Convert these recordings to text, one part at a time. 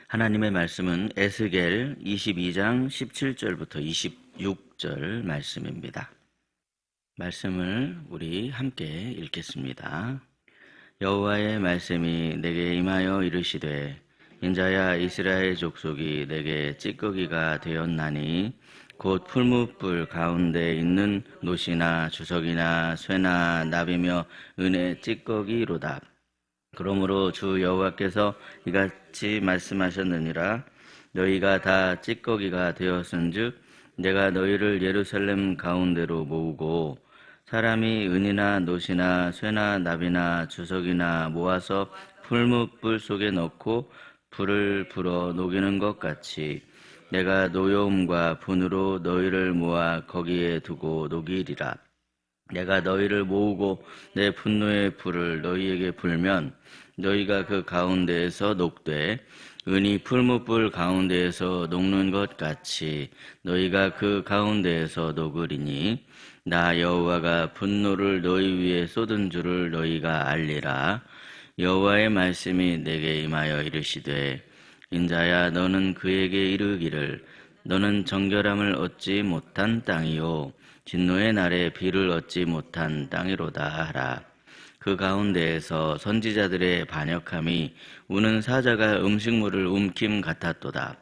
하나님의 말씀은 에스겔 22장 17절부터 26절 말씀입니다. 말씀을 우리 함께 읽겠습니다. 여호와의 말씀이 내게 임하여 이르시되 인자야 이스라엘 족속이 내게 찌꺼기가 되었나니 곧 풀무불 가운데 있는 노시나 주석이나 쇠나 납이며 은의 찌꺼기로다. 그러므로 주 여호와께서 이같이 말씀하셨느니라. 너희가 다 찌꺼기가 되었은즉 내가 너희를 예루살렘 가운데로 모으고 사람이 은이나 노시나 쇠나 납이나 주석이나 모아서 풀무불 속에 넣고 불을 불어 녹이는 것 같이 내가 노여움과 분으로 너희를 모아 거기에 두고 녹이리라. 내가 너희를 모으고 내 분노의 불을 너희에게 불면 너희가 그 가운데에서 녹되 은이 풀무불 가운데에서 녹는 것 같이 너희가 그 가운데에서 녹으리니 나 여호와가 분노를 너희 위에 쏟은 줄을 너희가 알리라. 여호와의 말씀이 내게 임하여 이르시되 인자야 너는 그에게 이르기를 너는 정결함을 얻지 못한 땅이요 진노의 날에 비를 얻지 못한 땅이로다 하라. 그 가운데에서 선지자들의 반역함이 우는 사자가 음식물을 움킴 같았도다.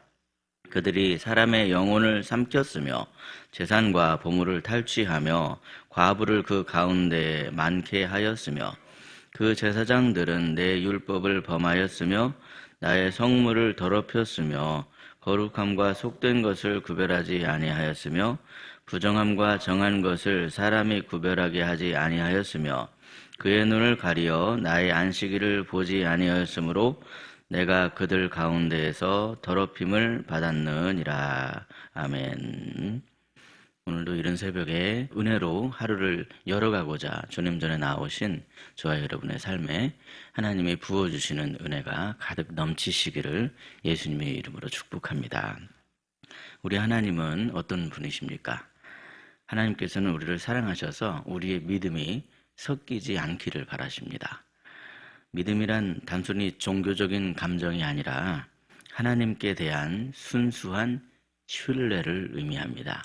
그들이 사람의 영혼을 삼켰으며 재산과 보물을 탈취하며 과부를 그 가운데 많게 하였으며 그 제사장들은 내 율법을 범하였으며 나의 성물을 더럽혔으며 거룩함과 속된 것을 구별하지 아니하였으며 부정함과 정한 것을 사람이 구별하게 하지 아니하였으며 그의 눈을 가리어 나의 안식일을 보지 아니하였으므로 내가 그들 가운데에서 더럽힘을 받았느니라. 아멘. 오늘도 이른 새벽에 은혜로 하루를 열어가고자 주님 전에 나오신 저와 여러분의 삶에 하나님이 부어주시는 은혜가 가득 넘치시기를 예수님의 이름으로 축복합니다. 우리 하나님은 어떤 분이십니까? 하나님께서는 우리를 사랑하셔서 우리의 믿음이 섞이지 않기를 바라십니다. 믿음이란 단순히 종교적인 감정이 아니라 하나님께 대한 순수한 신뢰를 의미합니다.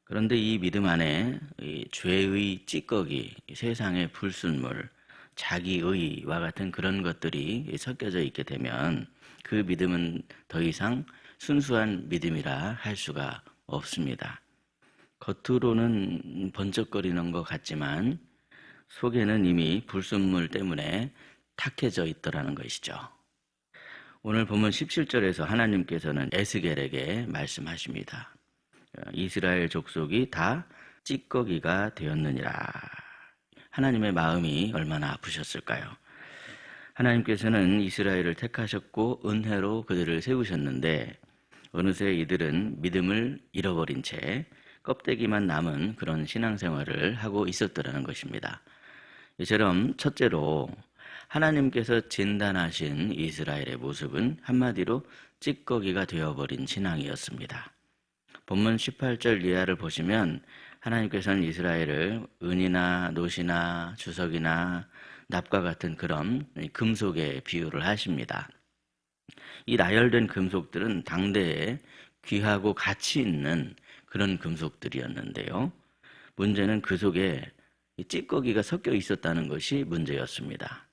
그런데 이 믿음 안에 이 죄의 찌꺼기, 세상의 불순물, 자기의와 같은 그런 것들이 섞여져 있게 되면 그 믿음은 더 이상 순수한 믿음이라 할 수가 없습니다. 겉으로는 번쩍거리는 것 같지만 속에는 이미 불순물 때문에 탁해져 있더라는 것이죠. 오늘 본문 17절에서 하나님께서는 에스겔에게 말씀하십니다. 이스라엘 족속이 다 찌꺼기가 되었느니라. 하나님의 마음이 얼마나 아프셨을까요? 하나님께서는 이스라엘을 택하셨고 은혜로 그들을 세우셨는데 어느새 이들은 믿음을 잃어버린 채 껍데기만 남은 그런 신앙생활을 하고 있었더라는 것입니다. 이처럼 첫째로 하나님께서 진단하신 이스라엘의 모습은 한마디로 찌꺼기가 되어버린 신앙이었습니다. 본문 18절 이하를 보시면 하나님께서는 이스라엘을 은이나 노시나 주석이나 납과 같은 그런 금속에 비유를 하십니다. 이 나열된 금속들은 당대에 귀하고 가치 있는 그런 금속들이었는데요. 문제는 그 속에 찌꺼기가 섞여 있었다는 것이 문제였습니다.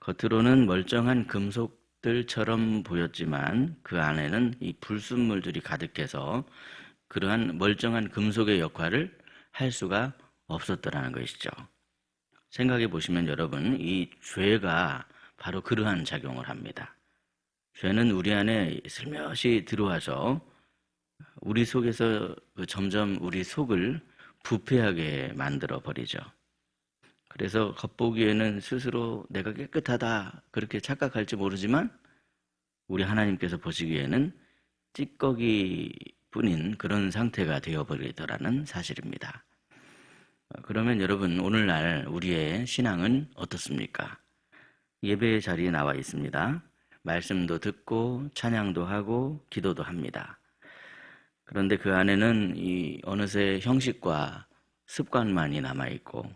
겉으로는 멀쩡한 금속들처럼 보였지만 그 안에는 이 불순물들이 가득해서 그러한 멀쩡한 금속의 역할을 할 수가 없었더라는 것이죠. 생각해 보시면 여러분, 이 죄가 바로 그러한 작용을 합니다. 죄는 우리 안에 슬며시 들어와서 우리 속에서 점점 우리 속을 부패하게 만들어 버리죠. 그래서 겉보기에는 스스로 내가 깨끗하다 그렇게 착각할지 모르지만 우리 하나님께서 보시기에는 찌꺼기뿐인 그런 상태가 되어버리더라는 사실입니다. 그러면 여러분, 오늘날 우리의 신앙은 어떻습니까? 예배의 자리에 나와 있습니다. 말씀도 듣고 찬양도 하고 기도도 합니다. 그런데 그 안에는 이 어느새 형식과 습관만이 남아있고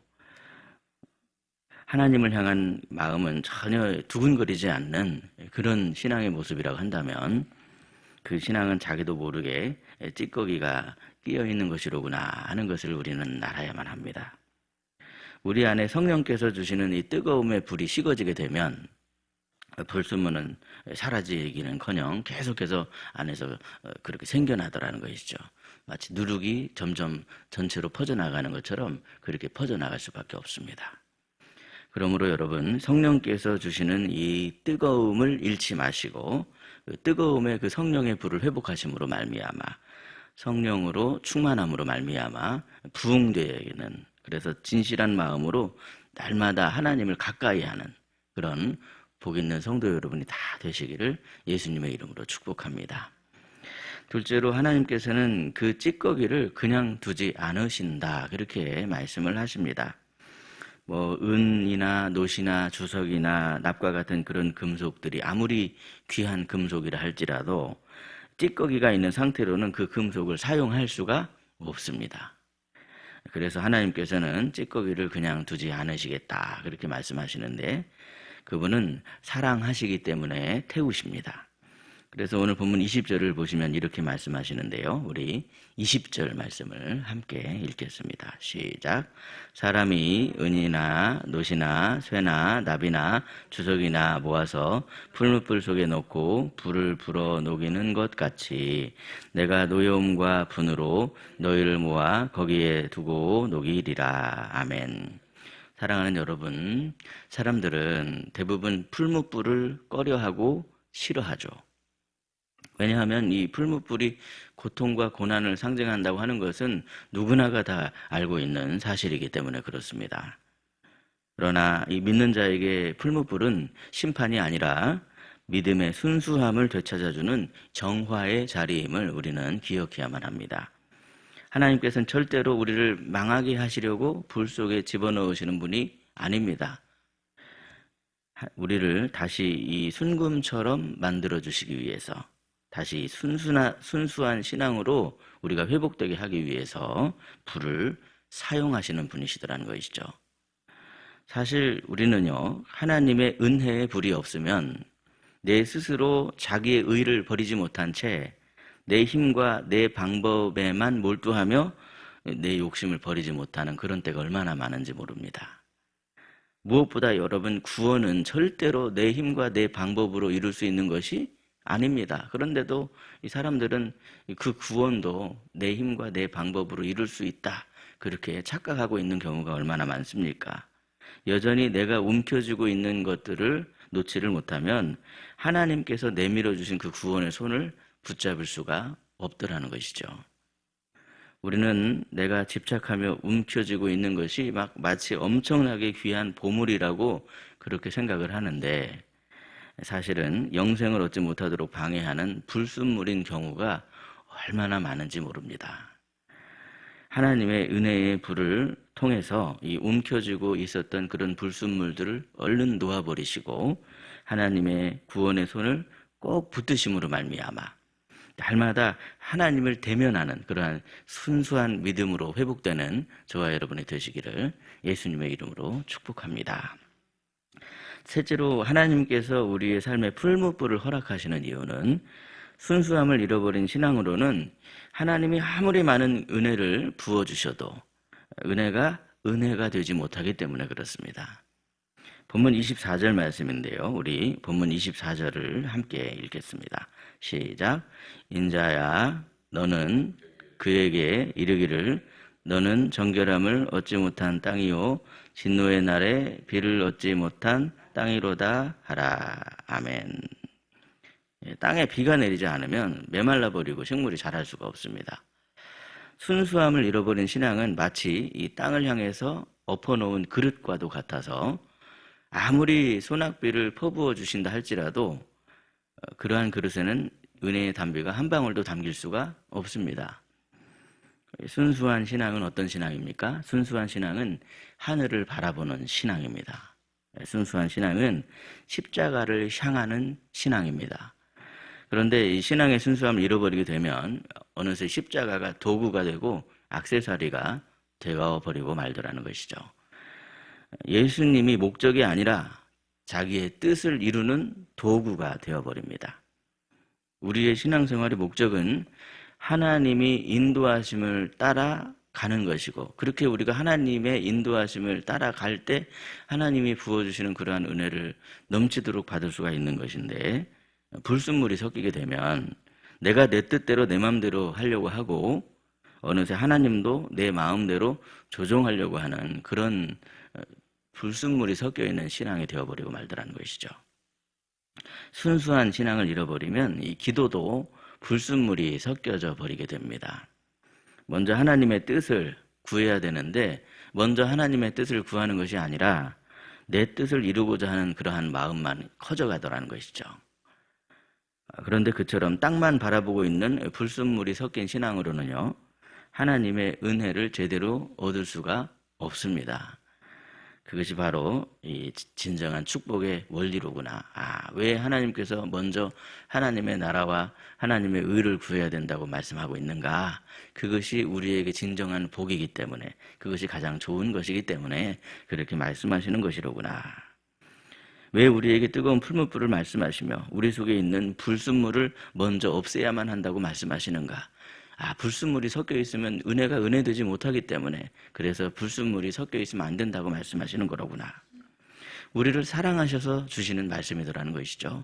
하나님을 향한 마음은 전혀 두근거리지 않는 그런 신앙의 모습이라고 한다면 그 신앙은 자기도 모르게 찌꺼기가 끼어 있는 것이로구나 하는 것을 우리는 알아야만 합니다. 우리 안에 성령께서 주시는 이 뜨거움의 불이 식어지게 되면 불순물은 사라지기는커녕 계속해서 안에서 그렇게 생겨나더라는 것이죠. 마치 누룩이 점점 전체로 퍼져나가는 것처럼 그렇게 퍼져나갈 수밖에 없습니다. 그러므로 여러분, 성령께서 주시는 이 뜨거움을 잃지 마시고 그 뜨거움의 그 성령의 불을 회복하심으로 말미암아 성령으로 충만함으로 말미암아 부흥되는, 그래서 진실한 마음으로 날마다 하나님을 가까이 하는 그런 복 있는 성도 여러분이 다 되시기를 예수님의 이름으로 축복합니다. 둘째로 하나님께서는 그 찌꺼기를 그냥 두지 않으신다, 그렇게 말씀을 하십니다. 은이나 노시나 주석이나 납과 같은 그런 금속들이 아무리 귀한 금속이라 할지라도 찌꺼기가 있는 상태로는 그 금속을 사용할 수가 없습니다. 그래서 하나님께서는 찌꺼기를 그냥 두지 않으시겠다, 그렇게 말씀하시는데 그분은 사랑하시기 때문에 태우십니다. 그래서 오늘 본문 20절을 보시면 이렇게 말씀하시는데요. 우리 20절 말씀을 함께 읽겠습니다. 시작. 사람이 은이나 노시나 쇠나 납이나 주석이나 모아서 풀무불 속에 넣고 불을 불어 녹이는 것 같이 내가 노여움과 분으로 너희를 모아 거기에 두고 녹이리라. 아멘. 사랑하는 여러분, 사람들은 대부분 풀무불을 꺼려하고 싫어하죠. 왜냐하면 이 풀무불이 고통과 고난을 상징한다고 하는 것은 누구나가 다 알고 있는 사실이기 때문에 그렇습니다. 그러나 이 믿는 자에게 풀무불은 심판이 아니라 믿음의 순수함을 되찾아주는 정화의 자리임을 우리는 기억해야만 합니다. 하나님께서는 절대로 우리를 망하게 하시려고 불 속에 집어넣으시는 분이 아닙니다. 우리를 다시 이 순금처럼 만들어주시기 위해서, 다시 순수한 신앙으로 우리가 회복되게 하기 위해서 불을 사용하시는 분이시더라는 것이죠. 사실 우리는요, 하나님의 은혜의 불이 없으면 내 스스로 자기의 의를 버리지 못한 채 내 힘과 내 방법에만 몰두하며 내 욕심을 버리지 못하는 그런 때가 얼마나 많은지 모릅니다. 무엇보다 여러분, 구원은 절대로 내 힘과 내 방법으로 이룰 수 있는 것이 아닙니다. 그런데도 이 사람들은 그 구원도 내 힘과 내 방법으로 이룰 수 있다, 그렇게 착각하고 있는 경우가 얼마나 많습니까? 여전히 내가 움켜쥐고 있는 것들을 놓지를 못하면 하나님께서 내밀어 주신 그 구원의 손을 붙잡을 수가 없더라는 것이죠. 우리는 내가 집착하며 움켜쥐고 있는 것이 마치 엄청나게 귀한 보물이라고 그렇게 생각을 하는데 사실은 영생을 얻지 못하도록 방해하는 불순물인 경우가 얼마나 많은지 모릅니다. 하나님의 은혜의 불을 통해서 이 움켜쥐고 있었던 그런 불순물들을 얼른 놓아버리시고 하나님의 구원의 손을 꼭 붙드심으로 말미암아 날마다 하나님을 대면하는 그러한 순수한 믿음으로 회복되는 저와 여러분이 되시기를 예수님의 이름으로 축복합니다. 셋째로 하나님께서 우리의 삶에 풀무불을 허락하시는 이유는 순수함을 잃어버린 신앙으로는 하나님이 아무리 많은 은혜를 부어주셔도 은혜가 되지 못하기 때문에 그렇습니다. 본문 24절 말씀인데요. 우리 본문 24절을 함께 읽겠습니다. 시작. 인자야 너는 그에게 이르기를 너는 정결함을 얻지 못한 땅이요 진노의 날에 비를 얻지 못한 땅이로다 하라. 아멘. 땅에 비가 내리지 않으면 메말라 버리고 식물이 자랄 수가 없습니다. 순수함을 잃어버린 신앙은 마치 이 땅을 향해서 엎어놓은 그릇과도 같아서 아무리 소낙비를 퍼부어 주신다 할지라도 그러한 그릇에는 은혜의 담비가 한 방울도 담길 수가 없습니다. 순수한 신앙은 어떤 신앙입니까? 순수한 신앙은 하늘을 바라보는 신앙입니다. 순수한 신앙은 십자가를 향하는 신앙입니다. 그런데 이 신앙의 순수함을 잃어버리게 되면 어느새 십자가가 도구가 되고 액세서리가 되어버리고 말더라는 것이죠. 예수님이 목적이 아니라 자기의 뜻을 이루는 도구가 되어버립니다. 우리의 신앙생활의 목적은 하나님이 인도하심을 따라가는 것이고, 그렇게 우리가 하나님의 인도하심을 따라갈 때 하나님이 부어주시는 그러한 은혜를 넘치도록 받을 수가 있는 것인데, 불순물이 섞이게 되면 내가 내 뜻대로 내 마음대로 하려고 하고 어느새 하나님도 내 마음대로 조종하려고 하는 그런 불순물이 섞여있는 신앙이 되어버리고 말더라는 것이죠. 순수한 신앙을 잃어버리면 이 기도도 불순물이 섞여져 버리게 됩니다. 먼저 하나님의 뜻을 구해야 되는데 먼저 하나님의 뜻을 구하는 것이 아니라 내 뜻을 이루고자 하는 그러한 마음만 커져가더라는 것이죠. 그런데 그처럼 땅만 바라보고 있는 불순물이 섞인 신앙으로는요, 하나님의 은혜를 제대로 얻을 수가 없습니다. 그것이 바로 이 진정한 축복의 원리로구나. 왜 하나님께서 먼저 하나님의 나라와 하나님의 의를 구해야 된다고 말씀하고 있는가? 그것이 우리에게 진정한 복이기 때문에, 그것이 가장 좋은 것이기 때문에 그렇게 말씀하시는 것이로구나. 왜 우리에게 뜨거운 풀무불을 말씀하시며 우리 속에 있는 불순물을 먼저 없애야만 한다고 말씀하시는가? 불순물이 섞여 있으면 은혜가 은혜되지 못하기 때문에, 그래서 불순물이 섞여 있으면 안 된다고 말씀하시는 거로구나. 우리를 사랑하셔서 주시는 말씀이더라는 것이죠.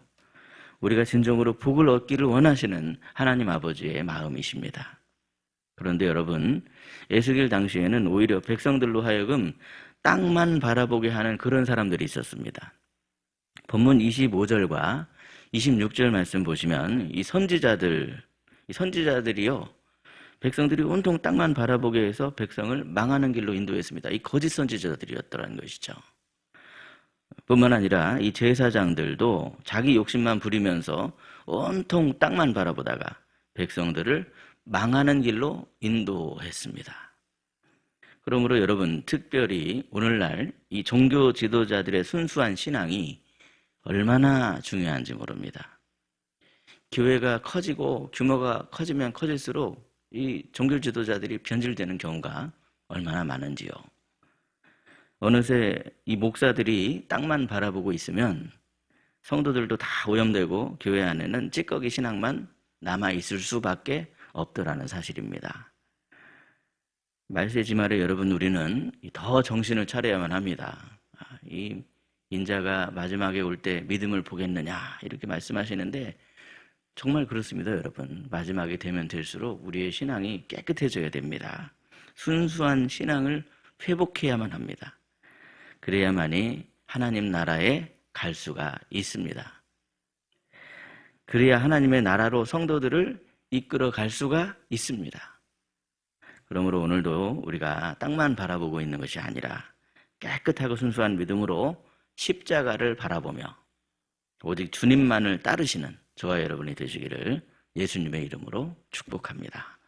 우리가 진정으로 복을 얻기를 원하시는 하나님 아버지의 마음이십니다. 그런데 여러분, 에스겔 당시에는 오히려 백성들로 하여금 땅만 바라보게 하는 그런 사람들이 있었습니다. 본문 25절과 26절 말씀 보시면 이 선지자들이요, 백성들이 온통 땅만 바라보게 해서 백성을 망하는 길로 인도했습니다. 이 거짓 선지자들이었더라는 것이죠. 뿐만 아니라 이 제사장들도 자기 욕심만 부리면서 온통 땅만 바라보다가 백성들을 망하는 길로 인도했습니다. 그러므로 여러분, 특별히 오늘날 이 종교 지도자들의 순수한 신앙이 얼마나 중요한지 모릅니다. 교회가 커지고 규모가 커지면 커질수록 이 종교 지도자들이 변질되는 경우가 얼마나 많은지요. 어느새 이 목사들이 땅만 바라보고 있으면 성도들도 다 오염되고 교회 안에는 찌꺼기 신앙만 남아있을 수밖에 없더라는 사실입니다. 말세지 말에 여러분, 우리는 더 정신을 차려야만 합니다. 이 인자가 마지막에 올 때 믿음을 보겠느냐 이렇게 말씀하시는데 정말 그렇습니다. 여러분, 마지막이 되면 될수록 우리의 신앙이 깨끗해져야 됩니다. 순수한 신앙을 회복해야만 합니다. 그래야만이 하나님 나라에 갈 수가 있습니다. 그래야 하나님의 나라로 성도들을 이끌어 갈 수가 있습니다. 그러므로 오늘도 우리가 땅만 바라보고 있는 것이 아니라 깨끗하고 순수한 믿음으로 십자가를 바라보며 오직 주님만을 따르시는 저와 여러분이 되시기를 예수님의 이름으로 축복합니다.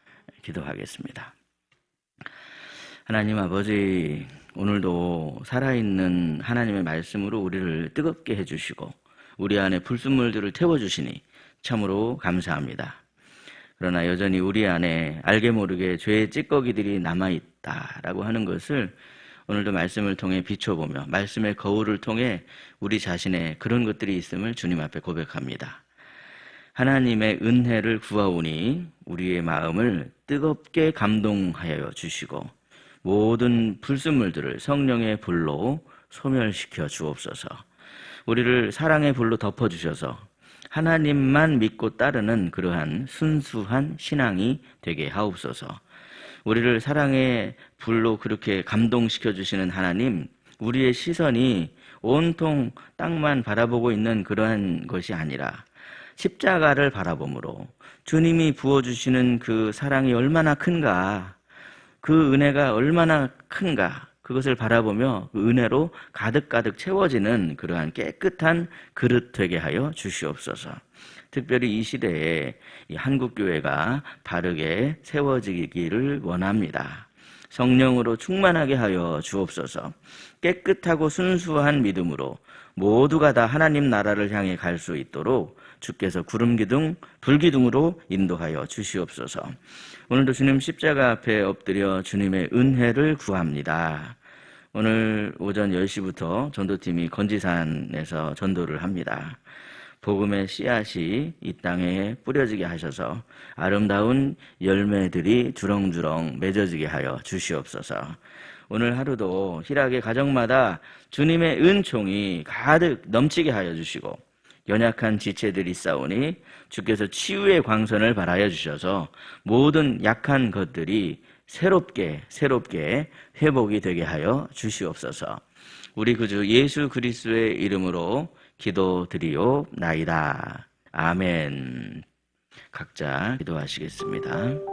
기도하겠습니다. 하나님 아버지, 오늘도 살아있는 하나님의 말씀으로 우리를 뜨겁게 해주시고 우리 안에 불순물들을 태워주시니 참으로 감사합니다. 그러나 여전히 우리 안에 알게 모르게 죄의 찌꺼기들이 남아있다라고 하는 것을 오늘도 말씀을 통해 비춰보며 말씀의 거울을 통해 우리 자신의 그런 것들이 있음을 주님 앞에 고백합니다. 하나님의 은혜를 구하오니 우리의 마음을 뜨겁게 감동하여 주시고 모든 불순물들을 성령의 불로 소멸시켜 주옵소서. 우리를 사랑의 불로 덮어주셔서 하나님만 믿고 따르는 그러한 순수한 신앙이 되게 하옵소서. 우리를 사랑의 불로 그렇게 감동시켜 주시는 하나님, 우리의 시선이 온통 땅만 바라보고 있는 그러한 것이 아니라 십자가를 바라보므로 주님이 부어주시는 그 사랑이 얼마나 큰가, 그 은혜가 얼마나 큰가, 그것을 바라보며 그 은혜로 가득가득 채워지는 그러한 깨끗한 그릇 되게 하여 주시옵소서. 특별히 이 시대에 이 한국교회가 바르게 세워지기를 원합니다. 성령으로 충만하게 하여 주옵소서. 깨끗하고 순수한 믿음으로 모두가 다 하나님 나라를 향해 갈 수 있도록 주께서 구름기둥, 불기둥으로 인도하여 주시옵소서. 오늘도 주님 십자가 앞에 엎드려 주님의 은혜를 구합니다. 오늘 오전 10시부터 전도팀이 건지산에서 전도를 합니다. 복음의 씨앗이 이 땅에 뿌려지게 하셔서 아름다운 열매들이 주렁주렁 맺어지게 하여 주시옵소서. 오늘 하루도 희락의 가정마다 주님의 은총이 가득 넘치게 하여 주시고 연약한 지체들이 있사오니 주께서 치유의 광선을 발하여 주셔서 모든 약한 것들이 새롭게 회복이 되게 하여 주시옵소서. 우리 구주 예수 그리스도의 이름으로 기도드리옵나이다. 아멘. 각자 기도하시겠습니다.